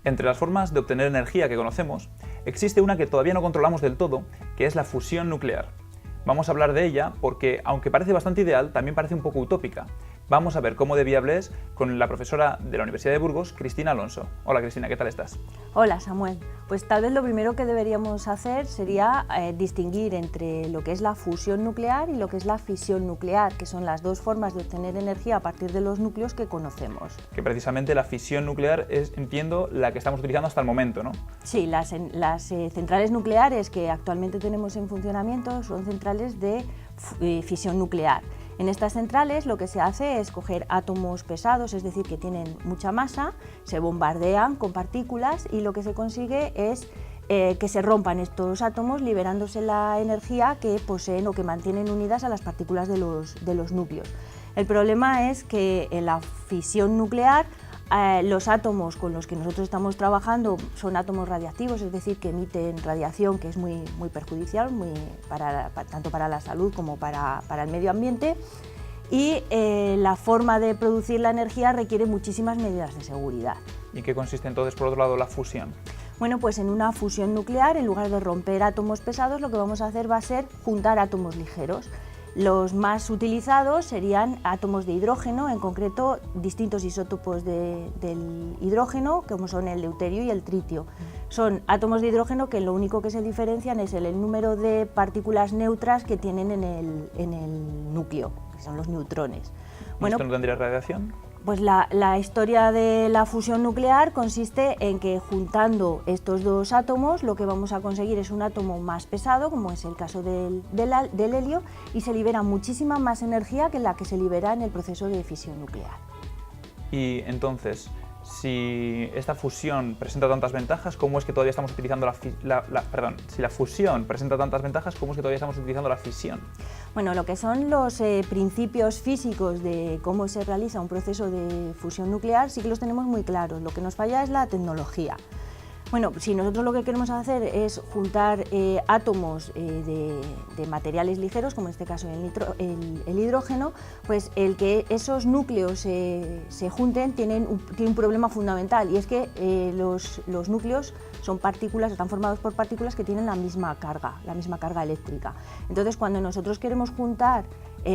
Entre las formas de obtener energía que conocemos, existe una que todavía no controlamos del todo, que es la fusión nuclear. Vamos a hablar de ella porque, aunque parece bastante ideal, también parece un poco utópica. Vamos a ver cómo de viable es con la profesora de la Universidad de Burgos, Cristina Alonso. Hola Cristina, ¿qué tal estás? Hola Samuel, pues tal vez lo primero que deberíamos hacer sería distinguir entre lo que es la fusión nuclear y lo que es la fisión nuclear, que son las dos formas de obtener energía a partir de los núcleos que conocemos. Que precisamente la fisión nuclear es, entiendo, la que estamos utilizando hasta el momento, ¿no? Sí, las centrales nucleares que actualmente tenemos en funcionamiento son centrales de fisión nuclear. En estas centrales lo que se hace es coger átomos pesados, es decir, que tienen mucha masa, se bombardean con partículas y lo que se consigue es que se rompan estos átomos liberándose la energía que poseen o que mantienen unidas a las partículas de los núcleos. El problema es que en la fisión nuclear los átomos con los que nosotros estamos trabajando son átomos radiactivos, es decir, que emiten radiación que es muy perjudicial, tanto para la salud como para el medio ambiente, y la forma de producir la energía requiere muchísimas medidas de seguridad. ¿Y qué consiste entonces, por otro lado, la fusión? Bueno, pues en una fusión nuclear, en lugar de romper átomos pesados, lo que vamos a hacer va a ser juntar átomos ligeros. Los más utilizados serían átomos de hidrógeno, en concreto distintos isótopos del hidrógeno, como son el deuterio y el tritio. Son átomos de hidrógeno que lo único que se diferencian es el número de partículas neutras que tienen en el núcleo, que son los neutrones. Bueno, ¿esto no tendría radiación? Pues la historia de la fusión nuclear consiste en que juntando estos dos átomos lo que vamos a conseguir es un átomo más pesado, como es el caso del helio, y se libera muchísima más energía que la que se libera en el proceso de fisión nuclear. Y entonces, si esta fusión presenta tantas ventajas, ¿cómo es que todavía estamos utilizando si la fusión presenta tantas ventajas, ¿cómo es que todavía estamos utilizando la fisión? Bueno, lo que son los principios físicos de cómo se realiza un proceso de fusión nuclear sí que los tenemos muy claros, lo que nos falla es la tecnología. Bueno, si nosotros lo que queremos hacer es juntar átomos de materiales ligeros, como en este caso el hidrógeno, pues el que esos núcleos se junten tiene un problema fundamental, y es que los núcleos son partículas, están formados por partículas que tienen la misma carga eléctrica. Entonces, cuando nosotros queremos juntar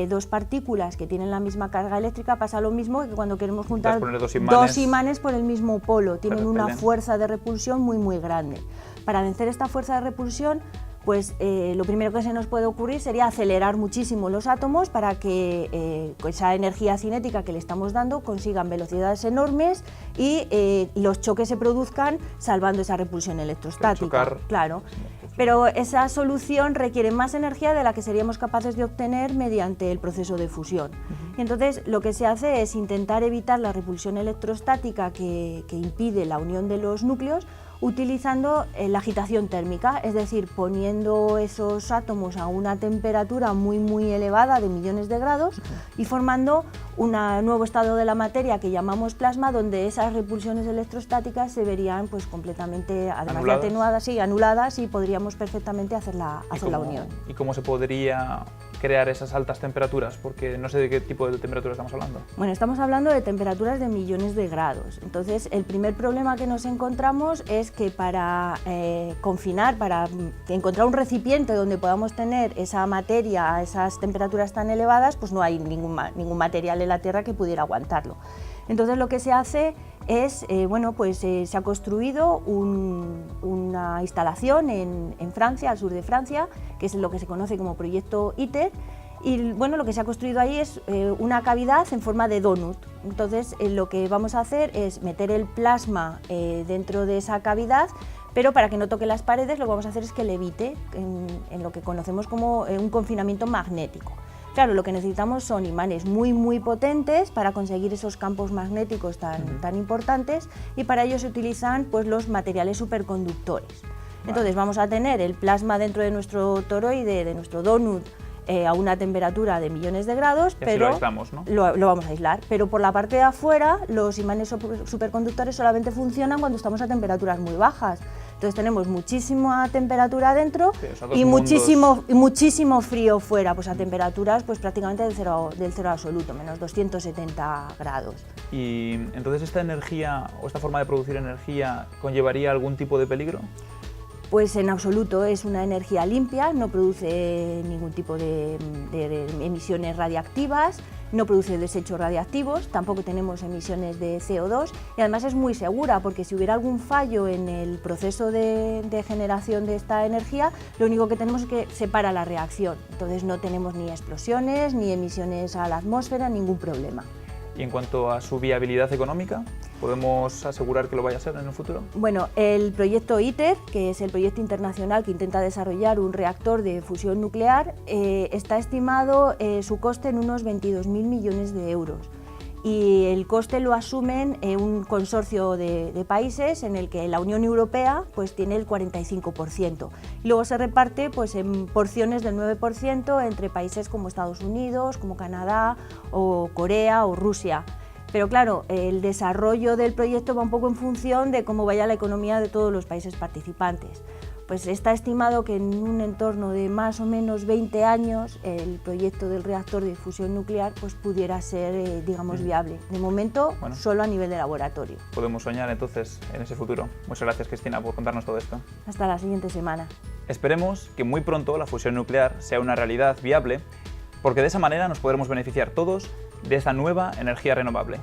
dos partículas que tienen la misma carga eléctrica, pasa lo mismo que cuando queremos juntar dos imanes por el mismo polo, tienen una fuerza de repulsión muy grande. Para vencer esta fuerza de repulsión, pues lo primero que se nos puede ocurrir sería acelerar muchísimo los átomos para que esa energía cinética que le estamos dando consigan velocidades enormes y los choques se produzcan salvando esa repulsión electrostática. Claro. Pero esa solución requiere más energía de la que seríamos capaces de obtener mediante el proceso de fusión. Y entonces lo que se hace es intentar evitar la repulsión electrostática que impide la unión de los núcleos, utilizando la agitación térmica, es decir, poniendo esos átomos a una temperatura muy elevada de millones de grados y formando un nuevo estado de la materia que llamamos plasma, donde esas repulsiones electrostáticas se verían pues completamente, además de atenuadas, anuladas, y podríamos perfectamente hacer la unión. ¿Y cómo se podría crear esas altas temperaturas? Porque no sé de qué tipo de temperatura estamos hablando. Bueno, estamos hablando de temperaturas de millones de grados. Entonces, el primer problema que nos encontramos es que para confinar, para encontrar un recipiente donde podamos tener esa materia a esas temperaturas tan elevadas, pues no hay ningún material en la Tierra que pudiera aguantarlo. Entonces, lo que se hace es, se ha construido una instalación en Francia, al sur de Francia, que es lo que se conoce como proyecto ITER, y bueno, lo que se ha construido ahí es una cavidad en forma de donut. Entonces, lo que vamos a hacer es meter el plasma dentro de esa cavidad, pero para que no toque las paredes, lo que vamos a hacer es que levite en lo que conocemos como un confinamiento magnético. Claro, lo que necesitamos son imanes muy potentes para conseguir esos campos magnéticos tan importantes, y para ello se utilizan pues los materiales superconductores. Entonces vamos a tener el plasma dentro de nuestro toroide, de nuestro donut, a una temperatura de millones de grados, pero lo aislamos, ¿no? Lo vamos a aislar, pero por la parte de afuera los imanes superconductores solamente funcionan cuando estamos a temperaturas muy bajas. Entonces tenemos muchísima temperatura dentro Sí, o sea, dos y mundos. muchísimo frío fuera, pues a temperaturas pues prácticamente del cero absoluto, menos 270 grados. Y entonces esta energía o esta forma de producir energía conllevaría algún tipo de peligro. Pues en absoluto, es una energía limpia, no produce ningún tipo de emisiones radiactivas, no produce desechos radiactivos, tampoco tenemos emisiones de CO2 y además es muy segura porque si hubiera algún fallo en el proceso de generación de esta energía, lo único que tenemos es que se para la reacción, entonces no tenemos ni explosiones ni emisiones a la atmósfera, ningún problema. Y en cuanto a su viabilidad económica, ¿podemos asegurar que lo vaya a ser en el futuro? Bueno, el proyecto ITER, que es el proyecto internacional que intenta desarrollar un reactor de fusión nuclear, está estimado su coste en unos 22.000 millones de euros. Y el coste lo asumen un consorcio de países en el que la Unión Europea pues, tiene el 45%. Y luego se reparte pues, en porciones del 9% entre países como Estados Unidos, como Canadá, o Corea o Rusia. Pero claro, el desarrollo del proyecto va un poco en función de cómo vaya la economía de todos los países participantes. Pues está estimado que en un entorno de más o menos 20 años el proyecto del reactor de fusión nuclear pues pudiera ser, digamos, viable. De momento, Bueno. solo a nivel de laboratorio. Podemos soñar entonces en ese futuro. Muchas gracias, Cristina, por contarnos todo esto. Hasta la siguiente semana. Esperemos que muy pronto la fusión nuclear sea una realidad viable, porque de esa manera nos podremos beneficiar todos de esta nueva energía renovable.